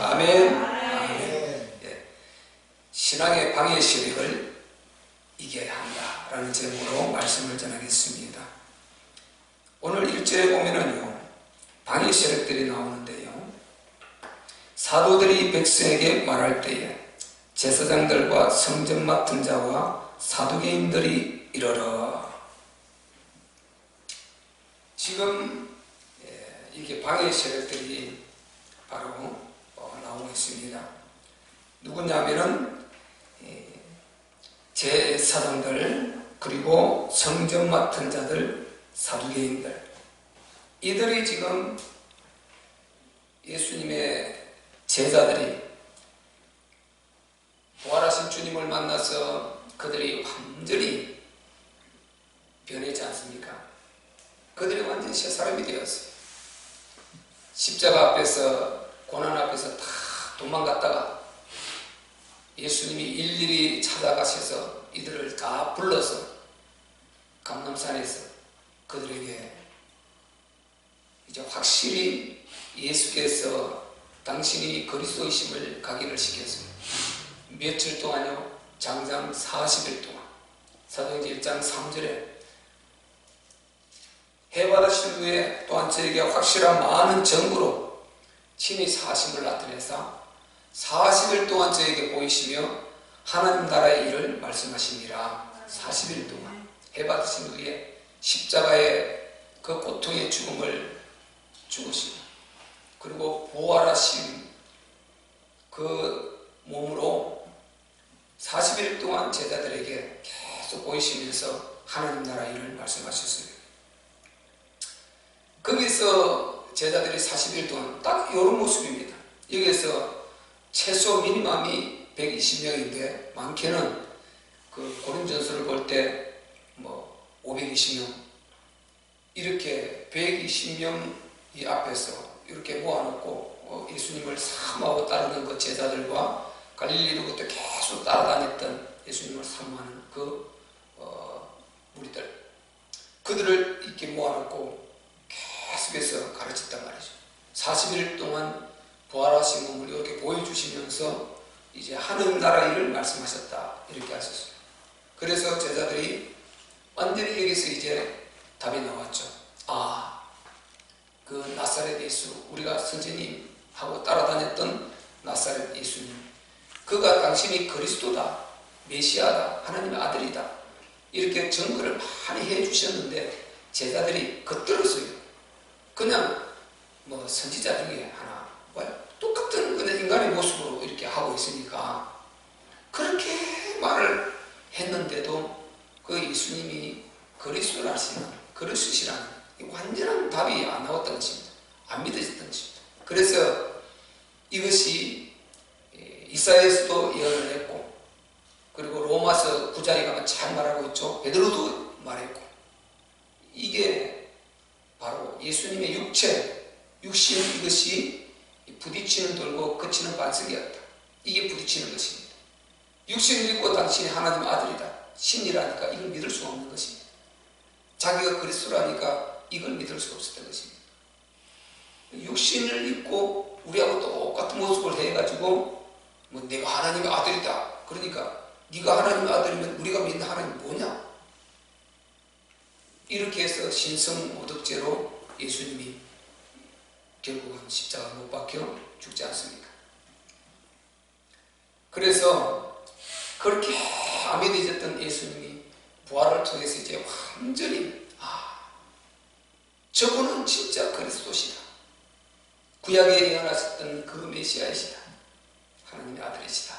아멘. 아멘. 예. 신앙의 방해 세력을 이겨야 한다라는 제목으로 말씀을 전하겠습니다. 오늘 1절에 보면은요, 방해 세력들이 나오는데요, 사도들이 백성에게 말할 때에 제사장들과 성전 맡은 자와 사두개인들이 이르러. 지금 이게 방해 세력들이 바로 나오고 있습니다. 누구냐면은 제사장들, 그리고 성전 맡은 자들, 사두개인들, 이들이 지금 예수님의 제자들이 부활하신 주님을 만나서 그들이 완전히 변했지 않습니까? 그들이 완전히 새 사람이 되었어요. 십자가 앞에서, 고난 앞에서 다 도망갔다가 예수님이 일일이 찾아가셔서 이들을 다 불러서 감람산에서 그들에게 이제 확실히 예수께서 당신이 그리스도이심을 각인을 시켰어요. 며칠 동안요? 장장 40일 동안. 사도행전 1장 3절에 해받으신 후에 또한 저에게 확실한 많은 증거로 친히 사심을 나타내사 40일 동안 저에게 보이시며 하나님 나라의 일을 말씀하시니라. 40일 동안 해받으신 후에 십자가의 그 고통의 죽음을 죽으시고, 그리고 부활하신 그 몸으로 40일 동안 제자들에게 계속 보이시면서 하나님 나라 일을 말씀하셨어요. 거기서 제자들이 40일 동안 딱 이런 모습입니다. 여기에서 최소 미니멈이 120명인데 많게는 그 고린전서를 볼 때 뭐 520명 이렇게 120명이 앞에서 이렇게 모아놓고 예수님을 사모하고 따르는 그 제자들과 갈릴리로부터 계속 따라다녔던 예수님을 사모하는 그 무리들, 그들을 이렇게 모아놓고 계속해서 가르쳤단 말이죠. 40일 동안 부활하신 몸을 이렇게 보여주시면서 이제 하늘 나라 일을 말씀하셨다, 이렇게 하셨어요. 그래서 제자들이 완전히 여기서 이제 답이 나왔죠. 그 나사렛 예수, 우리가 선생님하고 따라다녔던 나사렛 예수님, 그가 당신이 그리스도다, 메시아다, 하나님의 아들이다, 이렇게 증거를 많이 해주셨는데 제자들이 겉들었어요. 그냥 뭐 선지자 중에 하나, 똑같은 그냥 인간의 모습으로 이렇게 하고 있으니까 그렇게 말을 했는데도 그 예수님이 그리스도라시는, 그리스도시라는 완전한 답이 안 나왔던 것입니다. 안 믿어졌던 것입니다. 그래서 이것이 이사야에서도 예언을 했고, 그리고 로마서 9장에 가면 잘 말하고 있죠. 베드로도 말했고, 이게 바로 예수님의 육신, 이것이 부딪히는 돌고 거치는 반석이었다. 이게 부딪히는 것입니다. 육신을 입고 당신이 하나님의 아들이다, 신이라니까 이걸 믿을 수가 없는 것입니다. 자기가 그리스도라니까 이걸 믿을 수가 없었던 것입니다. 육신을 입고 우리하고 똑같은 모습을 해가지고 뭐 내가 하나님의 아들이다, 그러니까 네가 하나님의 아들이면 우리가 믿는 하나님이 뭐냐, 이렇게 해서 신성모독죄로 예수님이 결국은 십자가 못 박혀 죽지 않습니까? 그래서 그렇게 안 믿어졌던 예수님이 부활을 통해서 이제 완전히 저분은 진짜 그리스도시다, 구약에 예언하셨던 그 메시아이시다, 하나님의 아들이시다,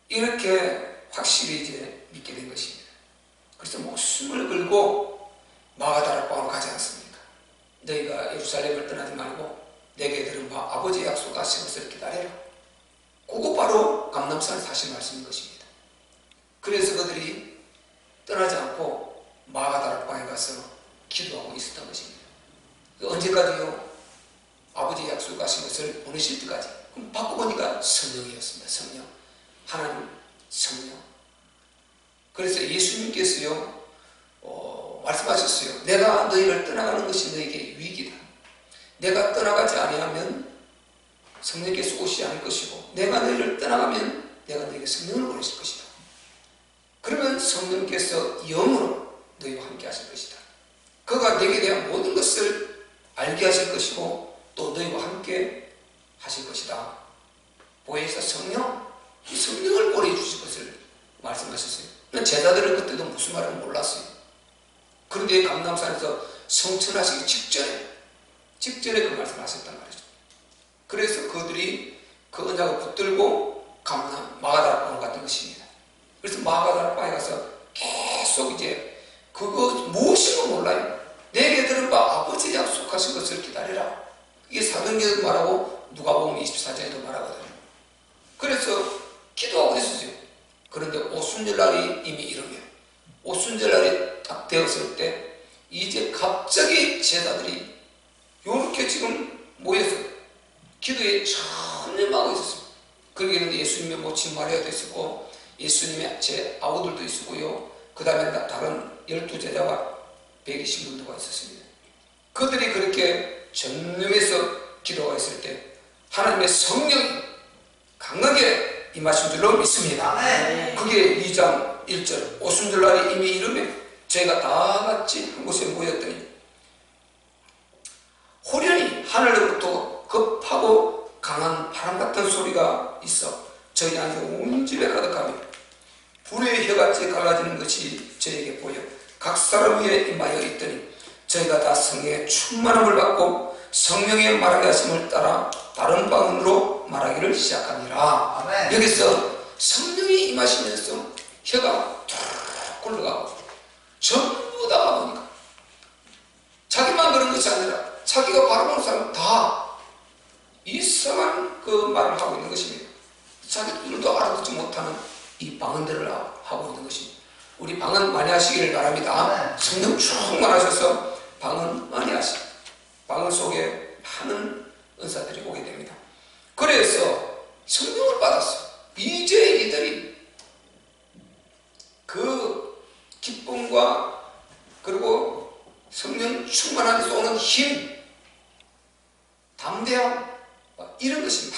이렇게 확실히 이제 믿게 된 것입니다. 그래서 목숨을 걸고 마가다락방으로 가지 않습니까? 너희가 예루살렘을 떠나지 말고 내게 들은 바 아버지의 약속하신 것을 기다려라. 그거 바로 감람산에 사신 말씀인 것입니다. 그래서 그들이 떠나지 않고 마가다락방에 가서 기도하고 있었던 것입니다. 언제까지요? 아버지의 약속하신 것을 보내실 때까지. 그럼 바꿔보니까 성령이었습니다. 성령, 하나님 성령. 그래서 예수님께서요 말씀하셨어요. 내가 너희를 떠나가는 것이 너에게 위기다. 내가 떠나가지 아니하면 성령께서 오시지 않을 것이고 내가 너희를 떠나가면 내가 너에게 성령을 보내실 것이다. 그러면 성령께서 영으로 너희와 함께 하실 것이다. 그가 내게 대한 모든 것을 알게 하실 것이고 또 너희와 함께 하실 것이다. 보혜사 성령, 이 성령을 보내주실 것을 말씀하셨어요. 제자들은 그때도 무슨 말인지 몰랐어요. 그런데 감람산에서 성천하시기 직전에 그 말씀을 하셨단 말이죠. 그래서 그들이 그 언약을 붙들고 마가다락방으로 갔던 것입니다. 그래서 마가다락방에 가서 계속 이제 그거 무엇인가 몰라요. 내게 들은 바 아버지 약속하신 것을 기다리라. 이게 사도행전에도 말하고 누가복음 24장에도 말하거든요. 그래서 기도하고 있었어요. 그런데 오순절날이 이미 이르며 오순절날이 딱 되었을 때 이제 갑자기 제자들이 이렇게 지금 모여서 기도에 전념하고 있었습니다. 거기에는 예수님의 모친 마리아도 있었고 예수님의 제 아우들도 있었고요. 그 다음에 다른 12제자와 120명도가 있었습니다. 그들이 그렇게 전념해서 기도가 있을 때 하나님의 성령이 강하게 임하신 줄로 믿습니다. 그게 2장 1절 오순절날이 이미 이르면 저희가 다 같이 한 곳에 모였더니 호련히 하늘로부터 급하고 강한 바람 같은 소리가 있어 저희 안에 온 집에 가득하며 불의 혀같이 갈라지는 것이 저에게 보여 각 사람 위에 임하여 있더니 저희가 다 성령의 충만함을 받고 성령의 말하게 하심을 따라 다른 방언으로 말하기를 시작하니라. 아멘. 여기서 성령이 임하시면서 혀가 툭 굴러가고 전부 다 보니까 자기만 그런 것이 아니라 자기가 바라보는 사람 다 이상한 그 말을 하고 있는 것입니다. 자기들도 알아듣지 못하는 이 방언들을 하고 있는 것입니다. 우리 방언 많이 하시기를 바랍니다. 성령 충만하셔서 방언 많이 하시고 방언 속에 많은 은사들이 오게 됩니다. 그래서 성령을 받았어요. 이제 이들이 그 기쁨과 그리고 성령 충만함에서 오는 힘, 담대함 이런 것이 막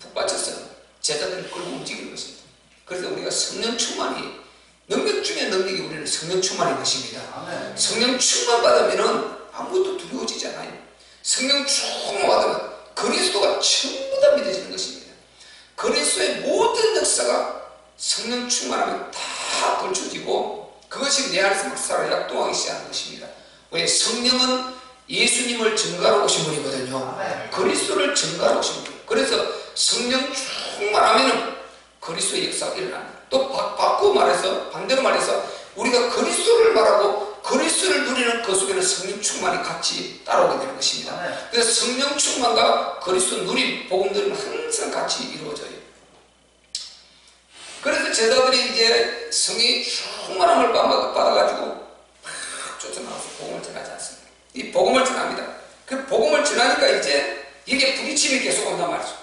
북받쳐서 제자들을 끌고 움직이는 것입니다. 그래서 우리가 성령 충만이 능력 중에 능력이 우리는 성령 충만인 것입니다. 아멘. 성령 충만 받으면 아무것도 두려워지지 않아요. 성령 충만 받으면 그리스도가 전부 다 믿어지는 것입니다. 그리스도의 모든 역사가 성령 충만하면 다 걸쳐지고 그것이 내 안에서 막사를 약동하기 시작하는 것입니다. 왜? 성령은 예수님을 증거하러 오신 분이거든요. 아멘. 그리스도를 증거하러 오신 분. 그래서 성령 충만하면 그리스도의 역사가 일어납니다. 또 바꾸고 말해서 반대로 말해서 우리가 그리스도를 말하고 그리스도를 누리는 그 속에는 성령 충만이 같이 따라오게 되는 것입니다. 네. 그래서 성령 충만과 그리스도 누림, 복음 누림은 항상 같이 이루어져요. 그래서 제자들이 이제 성의 충만함을 받아가지고 막 쫓아나와서 복음을 전하지 않습니다. 이 복음을 전합니다. 그 복음을 전하니까 이제 이게 부딪힘이 계속 온단 말이죠.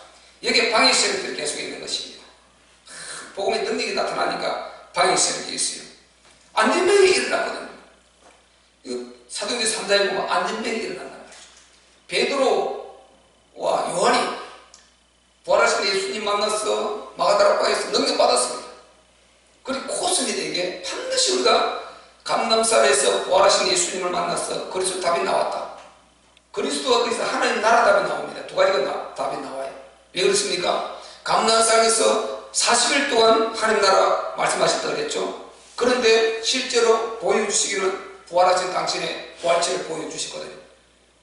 여기에 방해 세력들이 계속 있는 것입니다. 복음의 능력이 나타나니까 방해 세력이 있어요. 안전병이 일어나거든요. 사도행전 3장에 보면 안전병이 일어난단 말이죠. 베드로와 요한이 부활하신 예수님 만나서 마가다락방에서 능력받았습니다. 그리고 코스미에게 반드시 우리가 감람산에서 부활하신 예수님을 만나서 그리스도 답이 나왔다. 그리스도와 그리스도 하나님 나라 답이 나옵니다. 두 가지가 답이 나와요. 왜 그렇습니까? 감람산에서 40일 동안 하나님 나라 말씀하셨다 그랬죠. 그런데 실제로 보여주시기는 부활하신 당신의 부활체를 보여주시거든요.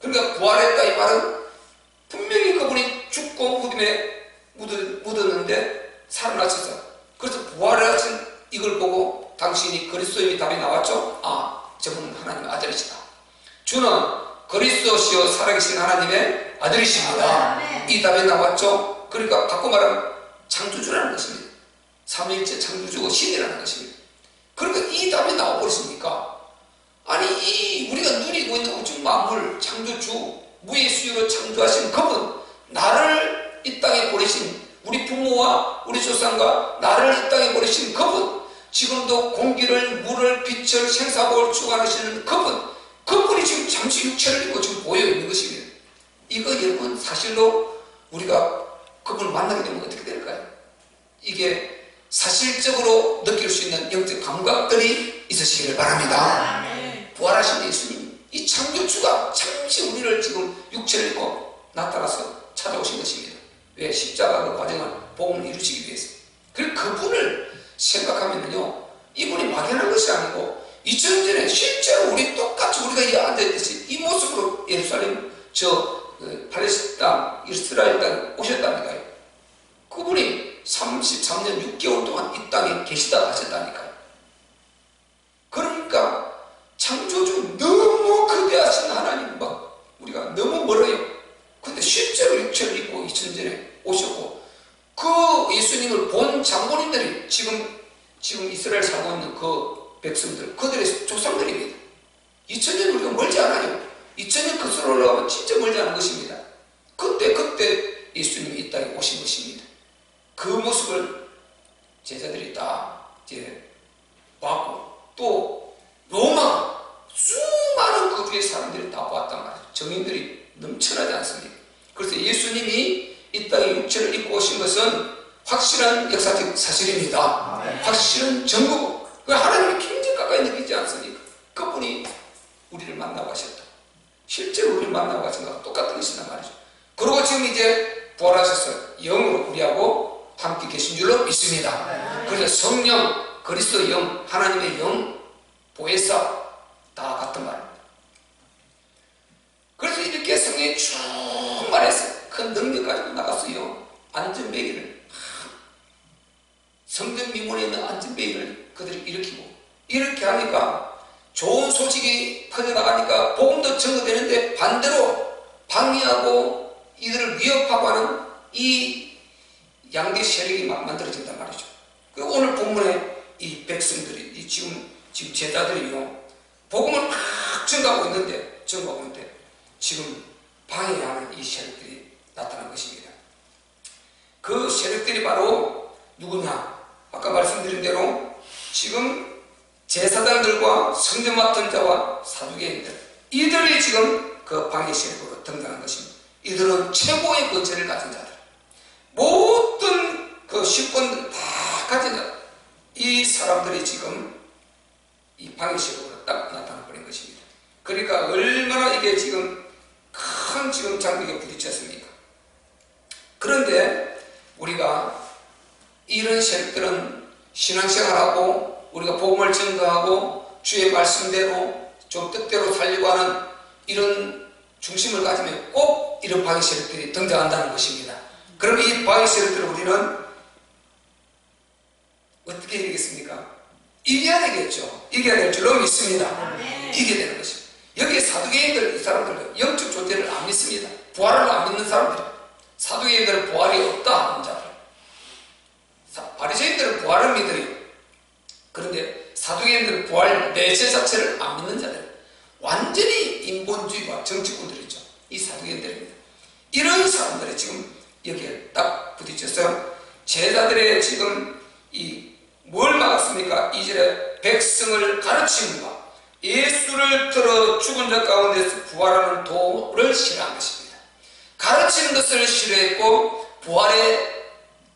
그러니까 부활했다 이 말은 분명히 그분이 죽고 무덤에 묻었는데 살아나셔서 그래서 부활하신 이걸 보고 당신이 그리스도의 답이 나왔죠. 아, 저분은 하나님의 아들이시다. 주는 그리스도시요 살아계신 하나님의 아들이십니다. 이 답이 나왔죠. 그러니까 바꿔 말하면 창조주라는 것입니다. 삼위일체 창조주고 신이라는 것입니다. 그러니까 이 답이 나와버렸습니까? 아니 우리가 누리고 있는 우주 만물 창조주 무예수유로 창조하신 그분, 나를 이 땅에 보내신 우리 부모와 우리 조상과 나를 이 땅에 보내신 그분, 지금도 공기를 물을 빛을 생사복을 주관하시는 그분이 지금 잠시 육체를 입고 지금 보여 있는 것입니다. 이거 여러분 사실로 우리가 그분을 만나게 되면 어떻게 될까요? 이게 사실적으로 느낄 수 있는 영적 감각들이 있으시기를 바랍니다. 부활하신 예수님, 이 창조주가 잠시 우리를 지금 육체를 입고 나타나서 찾아오신 것입니다. 왜? 십자가 그 과정을 복음을 이루시기 위해서. 그리고 그분을 생각하면요, 이분이 막연한 것이 아니고 2000년 전에 실제로 우리 똑같이 우리가 이 앉아있듯이 이 모습으로 예루살렘 팔레스타인 땅, 이스라엘 땅에 오셨다니까요. 그분이 33년 6개월 동안 이 땅에 계시다 하셨다니까요. 그러니까 창조주 너무 거대하신 하나님, 막 우리가 너무 멀어요. 근데 실제로 육체를 입고 2000년 전에 오셨고, 그 예수님을 본 장본인들이 지금 이스라엘 살고 있는 그 백성들, 그들의 조상들입니다. 2000년 우리가 멀지 않아요. 2000년 거슬러 올라가면 진짜 멀지 않은 것입니다. 그때 예수님이 이 땅에 오신 것입니다. 그 모습을 제자들이 다 이제 봤고, 또 로마 수많은 그 주의 사람들이 다 봤단 말이죠. 정인들이 넘쳐나지 않습니까? 그래서 예수님이 이 땅에 육체를 입고 오신 것은 확실한 역사적 사실입니다. 확실한 증거고, 하나님이 굉장히 가까이 느끼지 않습니까? 그분이 우리를 만나고 가셨다. 실제로 우리를 만나고 가신 것과 똑같은 것이란 말이죠. 그리고 지금 이제 부활하셔서 영으로 우리하고 함께 계신 줄로 믿습니다. 그래서 성령, 그리스도 영, 하나님의 영, 보혜사 다 같은 말입니다. 그래서 이렇게 성령이 충만해서 큰 능력 가지고 나갔어요. 안전배기를, 성전 미문에 있는 안전배기를 그들이 일으키고, 이렇게 하니까 좋은 소식이 퍼져나가니까 복음도 증거되는데 반대로 방해하고 이들을 위협하고 하는 이 양대 세력이 막 만들어진단 말이죠. 오늘 본문에 이 백성들이, 이 지금 제자들이요, 복음을 막 증거하고 있는데 지금 방해하는 이 세력들이 나타난 것입니다. 그 세력들이 바로 누구냐? 아까 말씀드린 대로 지금 제사장들과 성전 맡은 자와 사두개인들, 이들이 지금 그 방해 세력으로 등장한 것입니다. 이들은 최고의 권세를 가진 자들, 모든 그 식권들 다 가진 자들, 이 사람들이 지금 이 방해 세력으로 딱 나타나 버린 것입니다. 그러니까 얼마나 이게 지금 큰 지금 장벽에 부딪혔습니까? 그런데 우리가 이런 세력들은 신앙생활하고 우리가 복음을 증거하고 주의 말씀대로 좀 뜻대로 살려고 하는 이런 중심을 가지면 꼭 이런 방해 세력들이 등장한다는 것입니다. 그러면 이 방해 세력들을 우리는 어떻게 이기겠습니까? 이겨야 되겠죠. 이겨야 될 줄로 믿습니다. 이겨야 되는 것입니다. 여기 사두개인들, 이 사람들 영적 존재를 안 믿습니다. 부활을 안 믿는 사람들, 사두개인들은 부활이 없다 하는 자들, 바리새인들은 부활을 믿어요. 그런데 사두개인들은 부활 내체 자체를 안 믿는 자들, 완전히 인본주의와 정치꾼들이죠. 이 사두개인들입니다. 이런 사람들이 지금 여기에 딱 부딪혀서 제자들의 지금 뭘 막았습니까? 2절에 백성을 가르침과 예수를 들어 죽은 자 가운데서 부활하는 도를 싫어한 것입니다. 가르치는 것을 싫어했고 부활의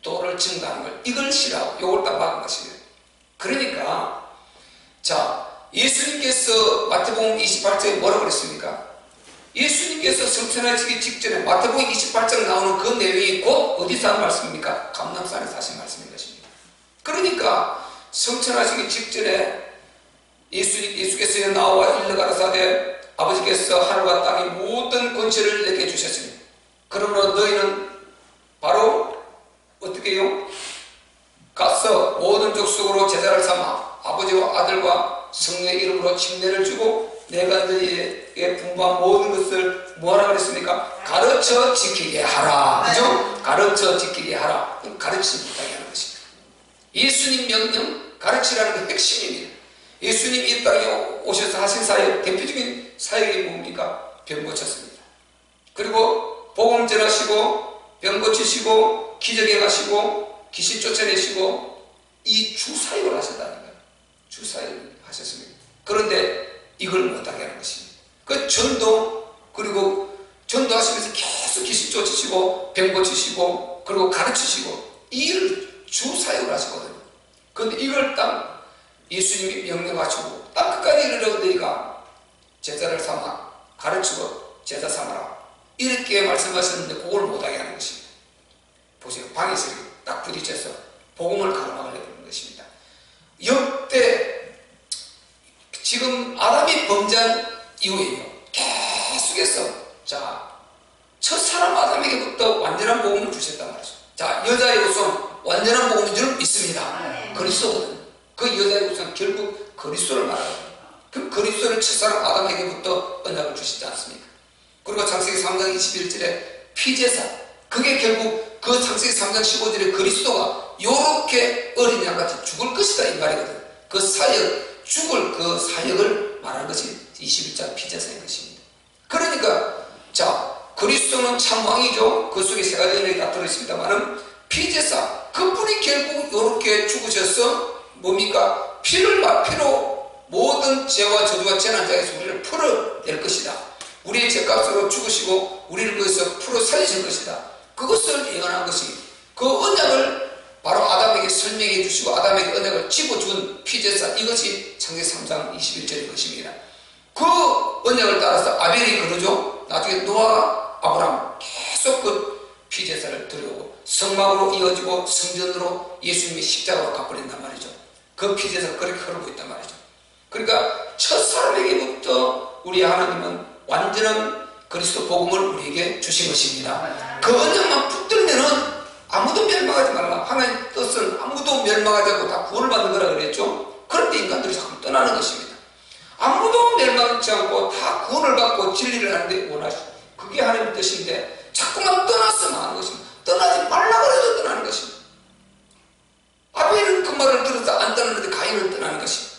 도를 증거하는 걸, 이걸 싫어하고 이걸 딱 막은 것입니다. 그러니까 자, 예수님께서 마태복음 28장에 뭐라고 그랬습니까? 예수님께서 성천하시기 직전에 마태복음 28장 나오는 그 내용이 곧 어디서 한 말씀입니까? 감람산에서 하신 말씀인 것입니다. 그러니까 성천하시기 직전에 예수께서 나와 일러 가라사대 아버지께서 하늘과 땅의 모든 권세를 내게 주셨으니 그러므로 너희는 바로 어떻게 해요? 가서 모든 족속으로 제자를 삼아 아버지와 아들과 성령의 이름으로 침례를 주고 내가 너희에게 분부한 모든 것을 뭐하라 그랬습니까? 가르쳐 지키게 하라. 그죠? 가르쳐 지키게 하라. 가르치지 못하게 하는 것입니다. 예수님 명령, 가르치라는 게 핵심입니다. 예수님이 이 땅에 오셔서 하신 사역, 대표적인 사역이 뭡니까? 병 고쳤습니다. 그리고 복음 전하시고 병 고치시고 기적 행하시고 귀신 쫓아내시고 이 주사역을 하셨다니까요. 주사역을 하셨습니다. 그런데 이걸 못하게 하는 것입니다. 그 전도, 그리고 전도하시면서 계속 귀신 쫓으시고 병 고치시고 그리고 가르치시고 이 일을 주 사역을 하시거든요. 그런데 이걸 딱 예수님이 명령하시고 딱 끝까지 이르러 너희가 제자를 삼아 가르치고 제자 삼아라 이렇게 말씀하셨는데 그걸 못하게 하는 것입니다. 보세요. 방에서 딱 부딪혀서 복음을 가로막으려 하는 것입니다. 역대 지금 아담이 범죄한 이후에요. 계속해서 첫 사람 아담에게부터 완전한 복음을 주셨단 말이죠. 여자의 우선 완전한 복음인 줄 믿습니다. 그리스도거든요. 그 여자의 우선 결국 그리스도를 말하거든요. 그럼 그리스도를 첫사람 아담에게부터 언약을 주시지 않습니까? 그리고 창세기 3장 21절에 피제사, 그게 결국 그 창세기 3장 15절에 그리스도가 요렇게 어린 양같이 죽을 것이다 이 말이거든요. 그 사역, 죽을 그 사역을 말하는 것이 21장 피제사인 것입니다. 그러니까 그리스도는 참 왕이죠. 그 속에 세 가지 은혜가 다 들어있습니다만은 피제사, 그분이 결국 요렇게 죽으셔서 뭡니까? 피로 모든 죄와 저주와 재난장에서 우리를 풀어낼 것이다. 우리의 죄값으로 죽으시고 우리를 거기서 풀어 살리실 것이다. 그것을 예언한 것이 그 언약을 바로 아담에게 설명해 주시고 아담에게 언약을 집어준 피제사, 이것이 창세기 3장 21절인 것입니다. 그 언약을 따라서 아벨이 그러죠. 나중에 노아가 아브라함 계속 그 피제사를 드려오고 성막으로 이어지고 성전으로 예수님이 십자가로 갚아버린단 말이죠. 그 피제사가 그렇게 흐르고 있단 말이죠. 그러니까 첫 사람에게부터 우리 하나님은 완전한 그리스도 복음을 우리에게 주신 것입니다. 그 언약만 붙들면은 아무도 멸망하지 말라. 하나님 뜻은 아무도 멸망하지 않고 다 구원을 받는 거라 그랬죠. 그런데 인간들이 자꾸 떠나는 것입니다. 아무도 멸망하지 않고 다 구원을 받고 진리를 하는데 원하시고 그게 하나님의 뜻인데 자꾸만 떠났으면 하는 것입니다. 떠나지 말라고 해도 떠나는 것입니다. 아벨은 그 말을 들어서 안 떠나는데 가인은 떠나는 것입니다.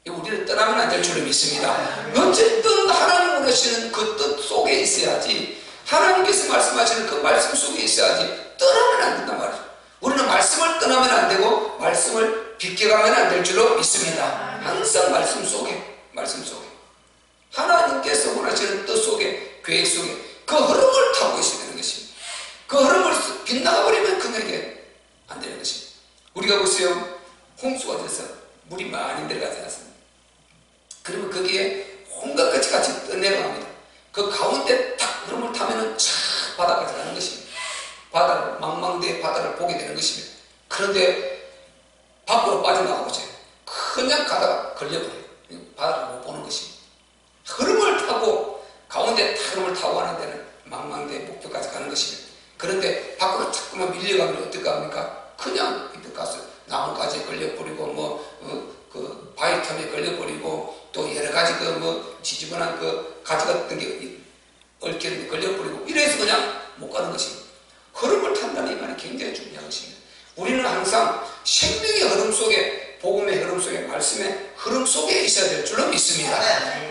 우리는 떠나면 안 될 줄로 믿습니다. 어쨌든 하나님 원하시는 그 뜻 속에 있어야지, 하나님께서 말씀하시는 그 말씀 속에 있어야지 떠나면 안 된단 말이죠. 우리는 말씀을 떠나면 안 되고 말씀을 비껴가면 안 될 줄로 믿습니다. 항상 말씀 속에 하나님께서 원하시는 뜻 속에, 계획 속에 그 흐름을 타고 있어야 되는 것입니다. 그 흐름을 빗나가버리면 그에게 안 되는 것입니다. 우리가 보세요. 홍수가 돼서 물이 많이 내려가지 않습니까? 그러면 거기에 온갖 것이 같이 떠내려갑니다. 그 가운데 탁 흐름을 타면은 쫙 바다까지 가는 것입니다. 바다를, 망망대해 바다를 보게 되는 것입니다. 그런데 밖으로 빠져나가보세요. 그냥 가다가 걸려버려요. 바다를 못 보는 것입니다. 흐름을 타고, 가운데 흐름을 타고 하는 데는 망망대해 목표까지 가는 것입니다. 그런데 밖으로 자꾸만 밀려가면 어떨까 합니까? 그냥 이때 가서 나무까지 걸려버리고, 그 바위텀에 걸려버리고, 또 여러 가지 지지분한 가지 같은 게 얽혀있는 게 걸려버리고, 이래서 그냥 못 가는 것입니다. 흐름을 탄다는 이 말이 굉장히 중요한 것입니다. 우리는 항상 생명의 흐름 속에, 복음의 흐름 속에, 말씀의 흐름 속에 있어야 될 줄로 믿습니다.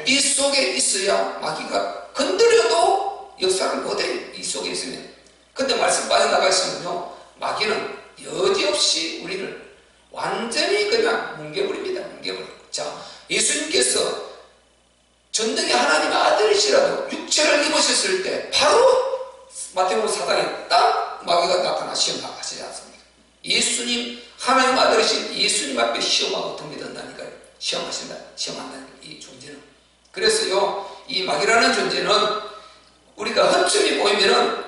이 속에 있어야 마귀가 건드려도 역사를 못해. 이 속에 있으면. 근데 말씀 빠져나가 있으면요, 마귀는 여지없이 우리를 완전히 그냥 뭉개버립니다. 예수님께서 전능의 하나님의 아들이시라도 육체를 입으셨을 때 바로 마태복음 4장에 딱 마귀가 나타나 시험하시지 않습니까? 예수님, 하나님 아들이신 예수님 앞에 시험하고 덤비든다니까요. 시험한다는 이 존재는. 그래서요, 이 마귀라는 존재는 우리가 허점이 보이면은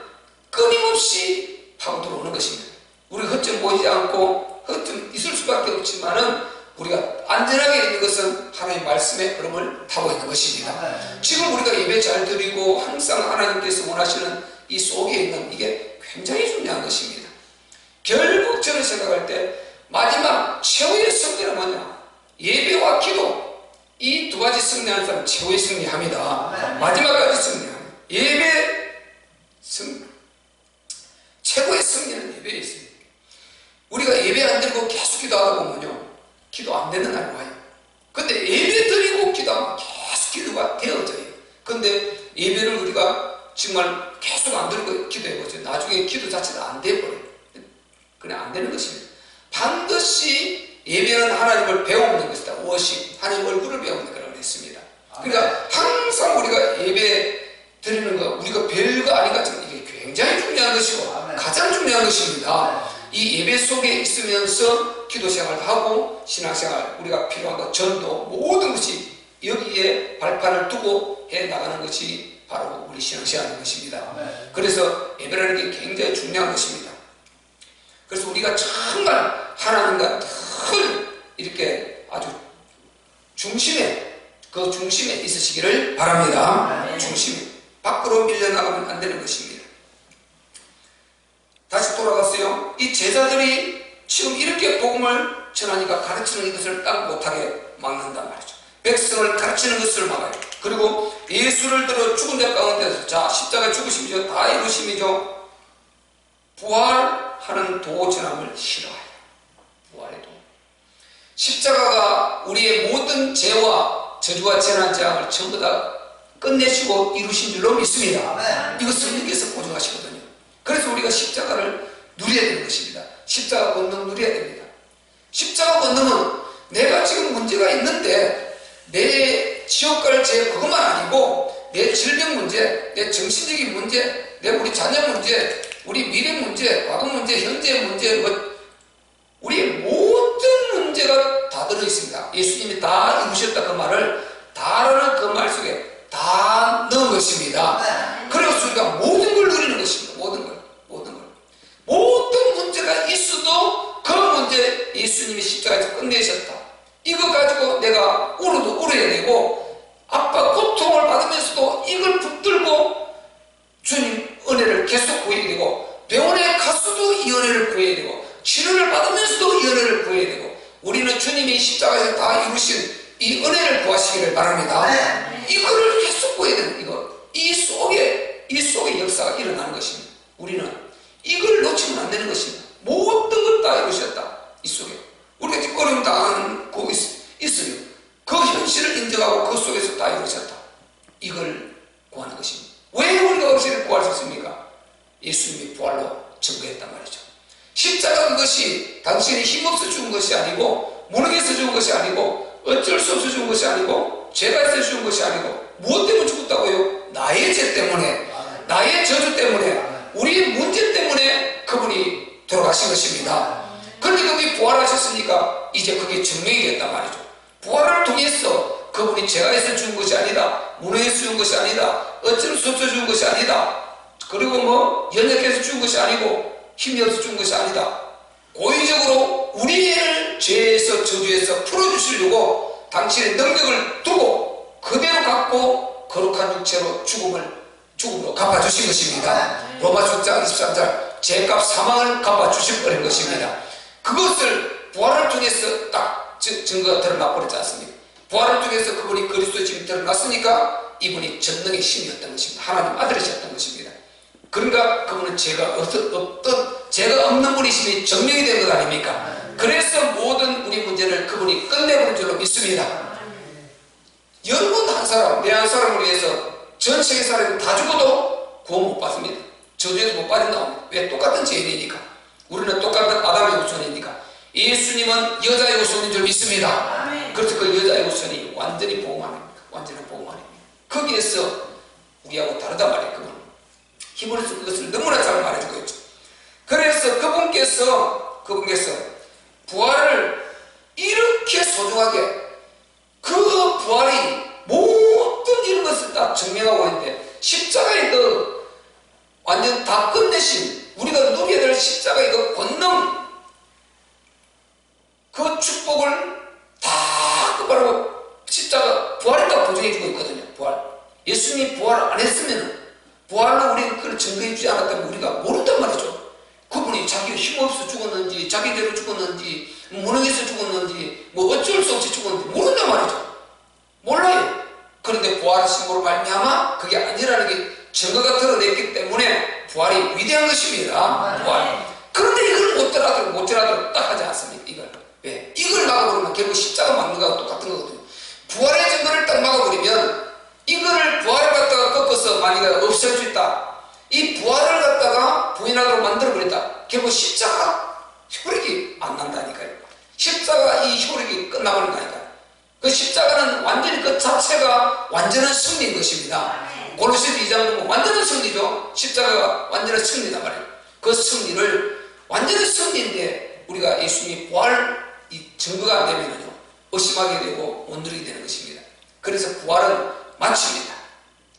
끊임없이 파고 들어오는 것입니다. 우리가 허점 보이지 않고 허점 있을 수밖에 없지만은 우리가 안전하게 있는 것은 하나님의 말씀의 흐름을 타고 있는 것입니다. 지금 우리가 예배 잘 드리고 항상 하나님께서 원하시는 이 속에 있는 이게 굉장히 중요한 것입니다. 결국 저는 생각할 때 마지막 최후의 승리는 뭐냐? 예배와 기도, 이 두 가지 승리하는 사람은 최후의 승리합니다. 마지막까지 승리합니다. 최고의 승리는 예배에 있습니다. 우리가 예배 안 드리고 계속 기도하다 보면요, 기도 안 되는 날이 와요. 근데 예배 드리고 기도하면 계속 기도가 되어져요. 근데 예배를 우리가 정말 계속 안 드리고 기도해보세요. 나중에 기도 자체가 안 돼버려요. 그냥 안 되는 것입니다. 반드시 예배는 하나님을 배우는 것이다. 워십, 하나님 얼굴을 배우는 거라고 했습니다. 그러니까 항상 우리가 예배 드리는 거 우리가 별거 아닌 것처럼 이게 굉장히 중요한 것이고 가장 중요한 것입니다. 이 예배 속에 있으면서 기도 생활도 하고 신앙생활 우리가 필요한 것 전도 모든 것이 여기에 발판을 두고 해 나가는 것이 바로 우리 신앙생활인 것입니다. 그래서 예배라는 게 굉장히 중요한 것입니다. 그래서 우리가 정말 하나님과 늘 이렇게 아주 중심에 있으시기를 바랍니다. 중심에 밖으로 밀려나가면 안 되는 것입니다. 다시 돌아갔어요. 이 제자들이 지금 이렇게 복음을 전하니까 가르치는 이것을 딱 못하게 막는단 말이죠. 백성을 가르치는 것을 막아요. 그리고 예수를 들어 죽은 자 가운데서 자 십자가 죽으심이죠. 다 이루심이죠. 부활하는 도 전함을 싫어해요. 부활의 도. 십자가가 우리의 모든 죄와 저주와 재난 재앙을 전부 다 끝내시고 이루신 줄로 믿습니다. 이거 성경에서 고정하시거든요. 그래서 우리가 십자가를 누려야 되는 것입니다. 십자가 권능 누려야 됩니다. 십자가 권능은 내가 지금 문제가 있는데 내 지옥 갈 죄 그것만 아니고 내 질병 문제, 내 정신적인 문제, 내 우리 자녀 문제, 우리 미래 문제, 과거 문제, 현재 문제, 우리의 모든 문제가 다 들어있습니다. 예수님이 다 이루셨다 그 말을 다라는 그 말 속에 다 넣은 것입니다. 그래서 우리가 모든 걸 누리는 것입니다. 모든 문제가 있어도 그 문제 예수님이 십자가에서 끝내셨다. 이거 가지고 내가 울어야 되고 아빠 고통을 받으면서도 이걸 붙들고 주님 은혜를 계속 구해야 되고 병원에 갔어도 이 은혜를 구해야 되고 치료를 받으면서도 이 은혜를 구해야 되고 우리는 주님이 십자가에서 다 이루신 이 은혜를 구하시기를 바랍니다. 이거를 계속 구해야 되는 이거 이 속에 역사가 일어나는 것입니다. 우리는 이걸 놓치면 안 되는 것입니다. 모든 걸 다 이루셨다. 이 속에 우리가 지금 어려움 당하고 있으며 그 현실을 인정하고 그 속에서 다 이루셨다. 이걸 구하는 것입니다. 왜 우리가 어찌를 구할 수 있습니까? 예수님이 부활로 증거했단 말이죠. 십자가 그것이 당신이 힘없어 죽은 것이 아니고 무능해서 죽은 것이 아니고 어쩔 수 없어 죽은 것이 아니고 죄가 있어 죽은 것이 아니고 무엇 때문에 죽었다고요? 나의 죄 때문에 나의 저주 때문에 우리의 문제 때문에 그분이 돌아가신 것입니다. 그런데 그분이 부활하셨으니까 이제 그게 증명이 됐단 말이죠. 부활을 통해서 그분이 죄가 있어 죽은 것이 아니다, 무능해서 죽은 것이 아니다, 어쩔 수 없어 죽은 것이 아니다, 그리고 연약해서 죽은 것이 아니고 힘이 없어 죽은 것이 아니다. 고의적으로 우리를 죄에서 저주에서 풀어주시려고 당신의 능력을 두고 그대로 갖고 거룩한 육체로 죽음으로 갚아주신 것입니다. 로마서 6장 23절 죄값 사망을 갚아주실 거는 것입니다. 그것을 부활을 통해서 딱 증거가 드러나 버렸지 않습니까? 부활을 통해서 그분이 그리스도의 짐이 드러났으니까 이분이 전능의 신이었던 것입니다. 하나님 아들이셨던 것입니다. 그러니까 그분은 죄가 없는 분이심이 증명이 된 것 아닙니까? 그래서 모든 우리 문제를 그분이 끝내버린 줄로 믿습니다. 여러분 한 사람, 내 한 사람을 위해서 전 세계 사람이 다 죽어도 구원 못 받습니다. 저주에서 못 빠져나옵니다. 왜? 똑같은 죄인이니까. 우리는 똑같은 아담의 후손이니까. 예수님은 여자의 후손인 줄 믿습니다. 그래서 그 여자의 후손이 완전히 복음하십니다. 완전한 복음하십니다. 거기에서 우리하고 다르단 말이에요. 그분은 히브리서 그것을 너무나 잘 말해주고 있죠. 그래서 그분께서 부활을 이렇게 소중하게 그 부활이 모든 이런 것을 다 증명하고 있는데 십자가의 그 완전 다 끝내신 우리가 누려야 될 십자가의 그 권능 그 축복을 다 그 바로 십자가 부활했다고 보증해주고 있거든요. 부활. 예수님이 부활 안 했으면 부활로 우리가 그걸 증거해주지 않았다면 우리가 모른단 말이죠. 그분이 자기 힘없어 죽었는지 자기대로 죽었는지 무능해서 죽었는지 어쩔 수 없이 죽었는지 모른단 말이죠. 몰라요. 그런데 부활하심으로 말미암아 그게 아니라는 게 증거가 드러냈기 때문에 부활이 위대한 것입니다. 부활. 그런데 이걸 못들어도 딱 하지 않습니까? 이걸. 왜? 이걸 막아버리면 결국 십자가 막는 거하고 똑같은 거거든요. 부활의 증거를 딱 막아버리면 이거를 부활을 갖다가 꺾어서 만약에 없앨 수 있다. 이 부활을 갖다가 부인하도록 만들어버린다. 결국 십자가 효력이 안 난다니까요. 십자가 이 효력이 끝나버린다니까요. 그 십자가는 완전히 그 자체가 완전한 승리인 것입니다. 골로새서 2장 보면 완전한 승리죠. 십자가가 완전한 승리단 말이에요. 그 승리를 완전한 승리인데 우리가 예수님이 부활 이 증거가 안 되면요 의심하게 되고 못 누리게 되는 것입니다. 그래서 부활은 마칩니다.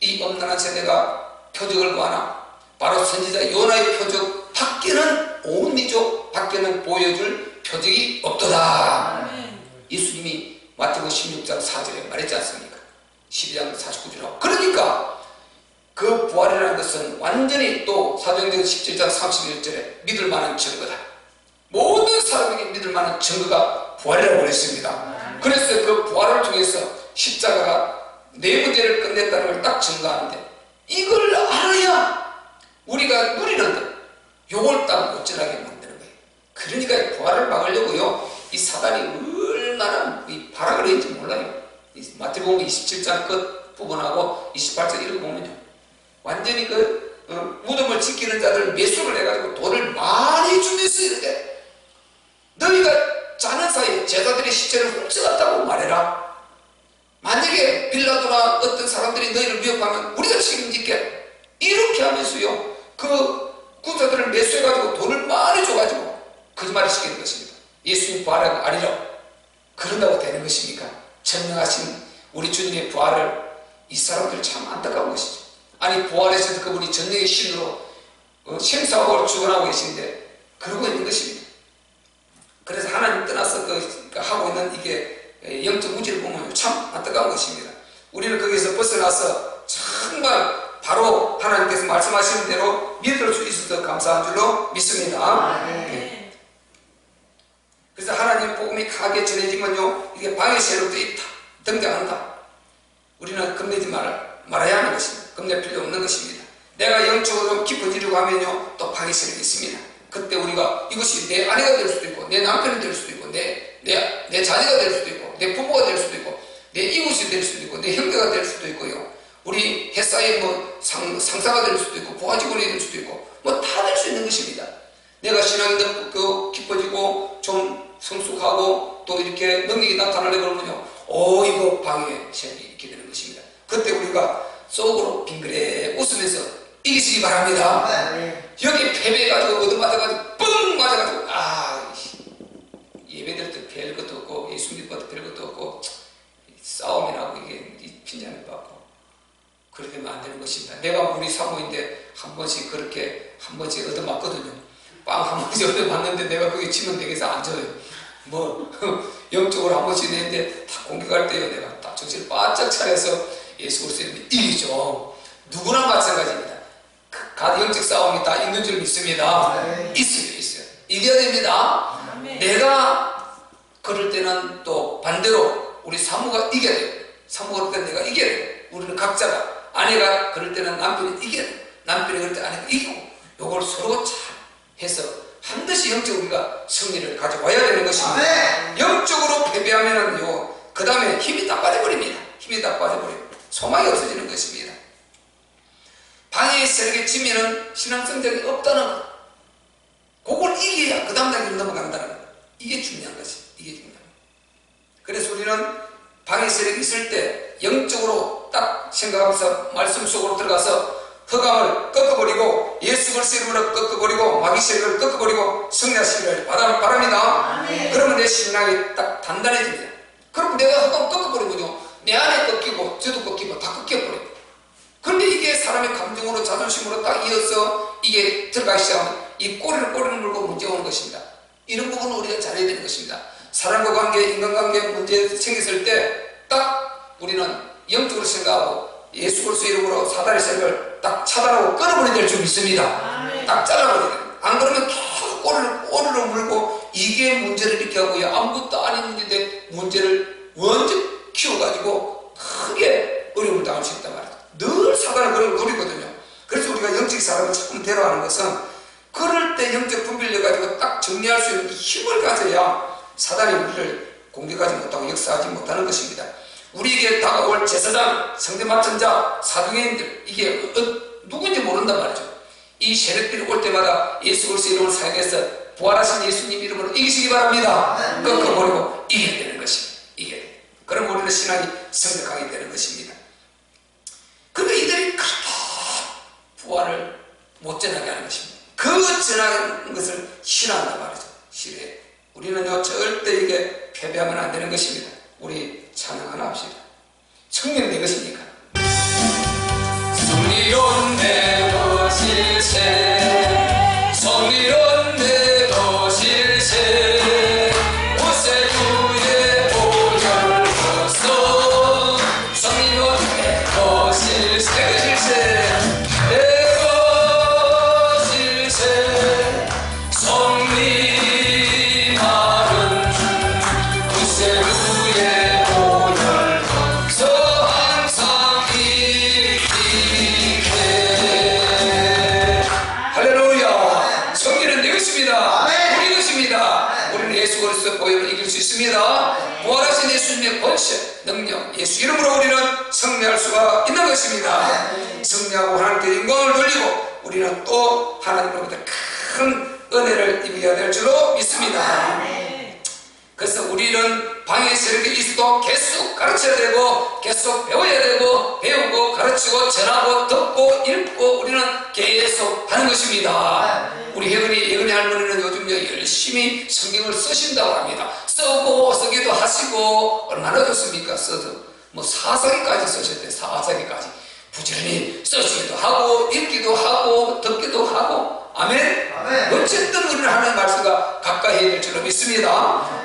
이 엄난한 세대가 표적을 구하나 바로 선지자 요나의 표적 밖에는 온 민족 밖에는 보여줄 표적이 없도다. 예수님이 마태복음 16장 4절에 말했지 않습니까? 12장 49절하고 그러니까 그 부활이라는 것은 완전히 또 사도행전 17장 31절에 믿을 만한 증거다. 모든 사람에게 믿을 만한 증거가 부활이라고 그랬습니다. 그래서 그 부활을 통해서 십자가가 내 문제를 끝냈다는 걸 딱 증거하는데 이걸 알아야 우리가 누리는데 요걸 딱 못질하게 만드는 거예요. 그러니까 부활을 막으려고요 이 사단이 얼마나 이 발악을 했는지 몰라요. 마태복음 27장 끝 부분하고 28장 이렇게 보면요 완전히 그 무덤을 지키는 자들 매수를 해가지고 돈을 많이 주면서 이렇게 너희가 자는 사이에 제자들의 시체를 훔쳐갔다고 말해라. 만약에 빌라도나 어떤 사람들이 너희를 위협하면 우리가 책임질게. 이렇게 하면서요 그 구자들을 매수해가지고 돈을 많이 줘가지고 거짓말을 시키는 것입니다. 예수님 부활하고 아니라 그런다고 되는 것입니까? 전능하신 우리 주님의 부활을 이 사람들 참 안타까운 것이죠. 아니 부활에서도 그분이 전능의 신으로 생사하고 주관하고 계신데 그러고 있는 것입니다. 그래서 하나님 떠나서 하고 있는 이게 영적 무지를 보면 참 안타까운 것입니다. 우리는 거기서 벗어나서 정말 바로 하나님께서 말씀하시는 대로 믿을 수 있어서 감사한 줄로 믿습니다. 네. 그래서 하나님 복음이 강하게 전해지면요 이게 방해 세력도 있다 등장한다. 우리는 겁내지 말아야 하는 것입니다. 겁낼 필요 없는 것입니다. 내가 영적으로 깊어지려고 하면요 또 방해 세력이 있습니다. 그때 우리가 이것이 내 아내가 될 수도 있고 내 남편이 될 수도 있고 내 자녀가 될 수도 있고 내 부모가 될 수도 있고 내 이웃이 될 수도 있고 내 형제가 될 수도 있고요 우리 회사의 뭐 상사가 될 수도 있고 부하 직원이 될 수도 있고 뭐 다 될 수 있는 것입니다. 내가 신앙이 더 깊어지고 좀 성숙하고 또 이렇게 능력이 나타나려고 그러면요 이거 방해 세력이 있게 되는 것입니다. 그때 우리가 속으로 빙그레 웃으면서 이기시기 바랍니다. 여기 패배해가지고 얻어맞아가지고 뻥 맞아가지고 예배될 때 별 것도 없고 예수 믿을 것도 별 것도 없고 싸움이 나고 이게 빈장을 받고 그렇게 하면 안 되는 것입니다. 내가 우리 사모인데 한 번씩 그렇게 한 번씩 얻어맞거든요. 빵 한 번씩 얻어맞는데 내가 그게 치면 되겠어 안 져요. 뭐 영적으로 한 번씩 내는데 다 공격할 때요 내가 딱 정신을 바짝 차려서 예수 그리스도를 이기죠. 누구나 마찬가지입니다. 영적 싸움이 다 있는 줄 믿습니다. 있어요. 이겨야 됩니다. 내가 그럴 때는 또 반대로 우리 사모가 이겨야 돼요. 사모가 그럴 때 내가 이겨야 돼요. 우리는 각자가 아내가 그럴 때는 남편이 이겨야 돼요. 남편이 그럴 때 아내가 이기고 요걸 서로 잘 해서 반드시 영적으로 우리가 승리를 가져와야 되는 것입니다. 영적으로 패배하면은요 그 다음에 힘이 다 빠져버립니다. 힘이 다 빠져버려요. 소망이 없어지는 것입니다. 방해의 세력에 지면은 신앙 성장이 없다는 것. 그걸 이겨야 그 다음 단계로 넘어간다는 것. 이게 중요한 것이. 이게 중요한 것. 그래서 우리는 방해 세력이 있을 때 영적으로 딱 생각하면서 말씀 속으로 들어가서 흑암을 꺾어버리고 예수 그리스도의 이름으로 꺾어버리고 마귀 세력을 꺾어버리고 승리하시기를 바랍니다. 그러면 내 신앙이 딱 단단해집니다. 그럼 내가 흑암 꺾어버리면요 내 안에 꺾이고 저도 꺾이고 다 꺾여버려요. 그런데 이게 사람의 감정으로 자존심으로 딱 이어서 이게 들어가기 시작하면 이 꼬리를 물고 문제가 오는 것입니다. 이런 부분은 우리가 잘해야 되는 것입니다. 사람과 관계, 인간관계 문제 생겼을 때 딱 우리는 영적으로 생각하고 예수 그리스도의 이름으로 사단의 세력을 딱 차단하고 끊어버려야 될 줄 믿습니다. 딱 잘라버려야 돼요. 안 그러면 계속 꼬리를 물고 이게 문제를 이렇게 하고요. 아무것도 아닌 문제인데 문제를 먼저 키워가지고 크게 어려움을 당할 수 있단 말이에요. 늘 사단은 그런 걸 노리거든요. 그래서 우리가 영적 사람을 조금 데려가는 것은 그럴 때 영적 분별력 가지고 딱 정리할 수 있는 힘을 가져야 사단이 우리를 공격하지 못하고 역사하지 못하는 것입니다. 우리에게 다가올 제사장, 성대 맡은 자, 사도행인들 이게 누군지 모른단 말이죠. 이 세력들이 올 때마다 예수 그리스도의 이름을 사용해서 부활하신 예수님 이름으로 이기시기 바랍니다. 꺾어버리고 이겨야 되는 것입니다. 이겨야 돼요. 그럼 우리는 신앙이 성격하게 되는 것입니다. 근데 이들이 부활을 못 전하게 하는 것입니다. 그 전하는 것을 싫어한단 말이죠. 싫어해. 우리는요 절대 이게 패배하면 안 되는 것입니다. 우리 찬양 하나 합시다. 성령 내 것이니까. 성리론 내 것일세, 성리론 내 것일세, 오세 주의 보혈 벗어, 성리론 내 것일세, 내 것일세, 성리 마른 오세 주의 보혈 벗어 항상 할렐루야. 성리는 내 것입니다. 우리 것입니다. 우리는 예수 그리스도 보혈로 이길 수 있습니다. 부활하신 예수님의 권세, 능력, 예수 이름으로 우리는 승리할 수가 있는 것입니다. 승리하고 하나님께 영광을 돌리고 우리는 또 하나님으로부터 큰 은혜를 입어야 될 줄로 믿습니다. 그래서 우리는 방해 세력이 있어도 계속 가르쳐야 되고 계속 배워야 되고 배우고 가르치고 전하고 듣고 읽고 우리는 계속 하는 것입니다. 우리 예근이 할머니는 요즘 열심히 성경을 쓰신다고 합니다. 쓰고 쓰기도 하시고 얼마나 좋습니까? 써도 뭐 4사기까지 쓰셨대요. 4사기까지 부지런히 쓰시기도 하고 읽기도 하고 듣기도 하고. 아멘. 어쨌든 우리는 하나님의 말씀과 가까이 해야 될 줄로 믿습니다.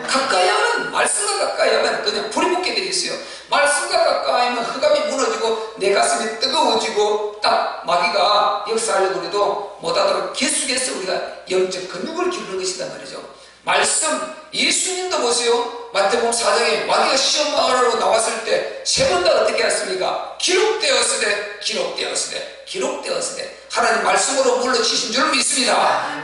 가까이 하면 말씀과 가까이 하면 그냥 불이 붙게 되어 있어요. 말씀과 가까이 하면 흑암이 무너지고 내 가슴이 뜨거워지고 딱 마귀가 역사하려고 해도 못하도록 계속해서 우리가 영적 근육을 기르는 것이란 말이죠. 말씀, 예수님도 보세요. 마태복음 4장에 마귀가 시험하러 나왔을 때 세 번 다 어떻게 했습니까? 기록되었으되 하나님 말씀으로 물러치신 줄 믿습니다.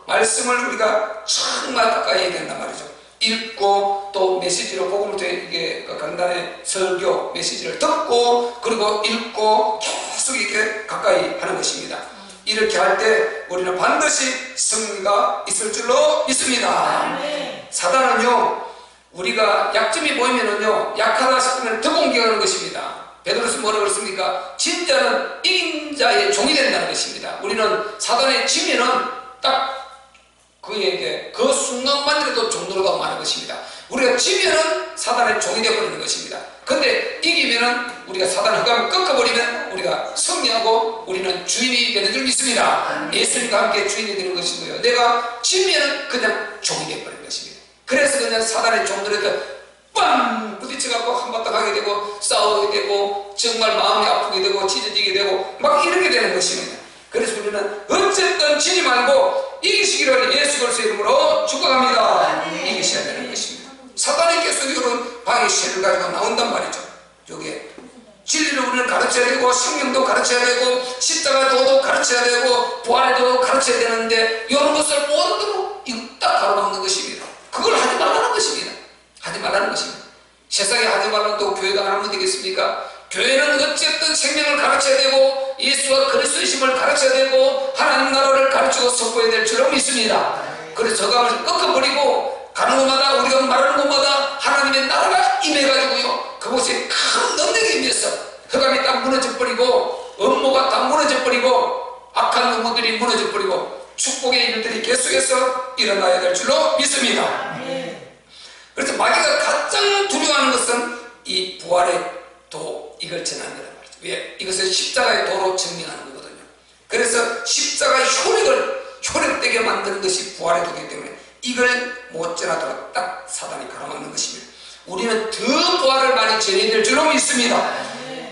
말씀을 우리가 정말 가까이 해야 된단 말이죠. 읽고 또 메시지로 복음을 통해 이게 강단의 설교 메시지를 듣고 그리고 읽고 계속 이렇게 가까이 하는 것입니다. 이렇게 할 때 우리는 반드시 승리가 있을 줄로 믿습니다. 사단은요 우리가 약점이 보이면은요 약하다 싶으면 더 공격하는 것입니다. 베드로서 뭐라고 그랬습니까? 진짜는 이긴 자의 종이 된다는 것입니다. 우리는 사단에 지면은 딱 그에게 그 순간만이라도 종로가 많은 것입니다. 우리가 지면은 사단의 종이 되어버리는 것입니다. 근데 이기면은 우리가 사단 흑암을 꺾어버리면 우리가 승리하고 우리는 주인이 되는 줄 믿습니다. 예수님과 함께 주인이 되는 것이고요. 내가 지면은 그냥 종이 되어버리는 것입니다. 그래서 그냥 사단의 종들에게 빵! 부딪혀갖고 한바탕 하게 되고 싸우게 되고 정말 마음이 아프게 되고 찢어지게 되고 막 이렇게 되는 것입니다. 그래서 우리는 어쨌든 지지 말고 이기시기를 예수 그리스도의 이름으로 축복합니다. 이기셔야 되는 것입니다. 사단이 계속 이런 방해 세를 가지고 나온단 말이죠. 요게 진리를 우리는 가르쳐야 되고 성경도 가르쳐야 되고 십자가도 가르쳐야 되고 부활도 가르쳐야 되는데 이런 것을 모두로 딱 가로막는 것입니다. 그걸 하지 말라는 것입니다. 하지 말라는 것입니다. 세상에 하지 말라는 또 교회가 하면 되겠습니까? 교회는 어쨌든 생명을 가르쳐야 되고 예수와 그리스도이심을 가르쳐야 되고 하나님 나라를 가르치고 선포해야 될 줄로 믿습니다. 그래서 저감을 꺾어버리고 가는 곳마다 우리가 말하는 곳마다 하나님의 나라가 임해가지고요 그곳에 큰 능력이 임해서 흑암이 딱 무너져버리고 업무가 다 무너져버리고 악한 업무들이 무너져버리고 축복의 일들이 계속해서 일어나야 될 줄로 믿습니다. 그래서 마귀가 가장 두려워하는 것은 이 부활의 도 이걸 전하는 거란 말이죠. 왜? 이것을 십자가의 도로 증명하는 거거든요. 그래서 십자가의 효력되게 만드는 것이 부활의 도이기 때문에 이걸 못 전하도록 딱 사단이 가로막는 것입니다. 우리는 더 부활을 많이 전해야 될 줄로 믿습니다.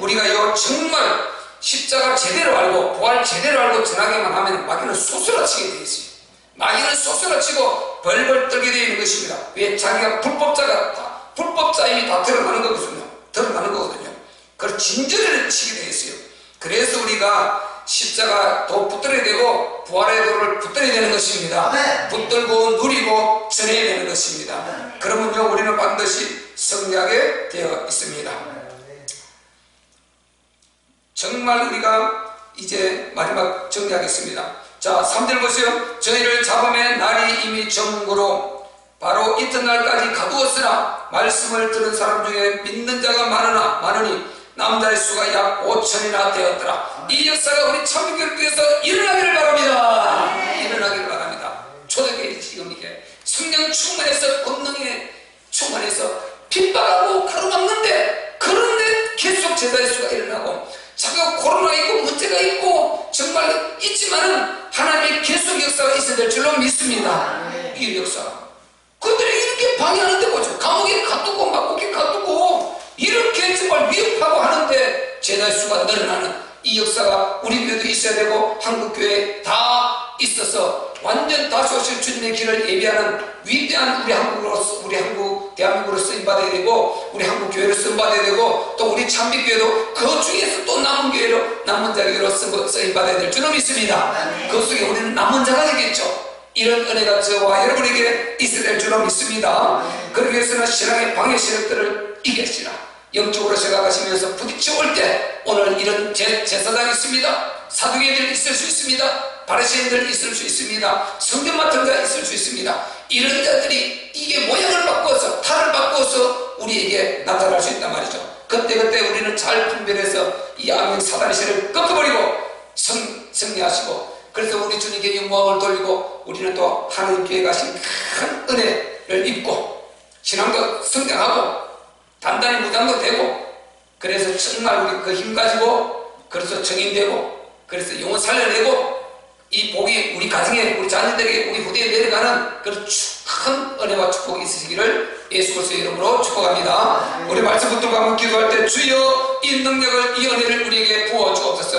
우리가 정말 십자가 제대로 알고 부활 제대로 알고 전하기만 하면 마귀는 쏘쏘라치게 되어 있어요. 마귀는 쏘쏘라치고 벌벌 떨게 되어 있는 것입니다. 왜? 자기가 불법자임이 다 드러나는 거거든요. 그걸 진저리를 치게 되어 있어요. 그래서 우리가 십자가 도 붙들어야 되고 부활의 도를 붙들어야 되는 것입니다. 붙들고 누리고 전해야 되는 것입니다. 그러면요 우리는 반드시 승리하게 되어 있습니다. 정말 우리가 이제 마지막 정리하겠습니다. 자 3절 보세요. 저희를 잡음의 날이 이미 정국으로 바로 이튿날까지 가두었으나 말씀을 들은 사람 중에 믿는 자가 많으니 남자의 수가 약 5천이나 되었더라. 이 역사가 우리 참교육에서 일어나기를 바랍니다. 일어나기를 바랍니다. 초대교회 지금 이게 성령 충만해서 권능에 충만해서 핍박하고 가로막는데, 그런데 계속 제자의 수가 일어나고, 자꾸 코로나 있고 문제가 있고 정말 있지만은 하나님의 계속 역사가 있어야 될 줄로 믿습니다. 이 역사 그들이 이렇게 방해하는데 뭐죠? 감옥에 가두고 막국에 가두고 이렇게 정말 위협하고 하는데 제자의 수가 늘어나는 이 역사가 우리 교회도 있어야 되고 한국교회에 다 있어서 완전 다시 오실 주님의 길을 예비하는 위대한 우리 한국으로서, 우리 한국 대한민국으로 쓰임받아야 되고, 우리 한국교회로 쓰임받아야 되고, 또 우리 찬미교회도 그 중에서 또 남은 교회로, 남은 자교회로 쓰임받아야 될 줄로 믿습니다. 그 속에 우리는 남은 자가 되겠죠. 이런 은혜가 저와 여러분에게 있어야 될 줄로 믿습니다. 그러기 위해서는 신앙의 방해 세력들을 이겨시라. 영적으로 생각하시면서 부딪혀 올 때 오늘 이런 제사장이 있습니다. 사두개인들 있을 수 있습니다. 바리새인들 있을 수 있습니다. 성경 맡은 자 있을 수 있습니다. 이런 자들이 이게 모양을 바꿔서 탈을 바꿔서 우리에게 나타날 수 있단 말이죠. 그때 우리는 잘 분별해서 이 악령 사단의 세력을 꺾어버리고 승리하시고, 그래서 우리 주님께 영광을 돌리고 우리는 또 하나님께 가신 큰 은혜를 입고 신앙도 성장하고 단단히 무장도 되고, 그래서 정말 우리 그 힘 가지고 그래서 정인되고, 그래서 영혼 살려내고 이 복이 우리 가정에, 우리 자녀들에게, 우리 후대에 내려가는 그런 큰 은혜와 축복이 있으시기를 예수 그리스도의 이름으로 축복합니다. 우리 말씀 붙들고 한번 기도할 때 주여 이 능력을, 이 은혜를 우리에게 부어 주옵소서.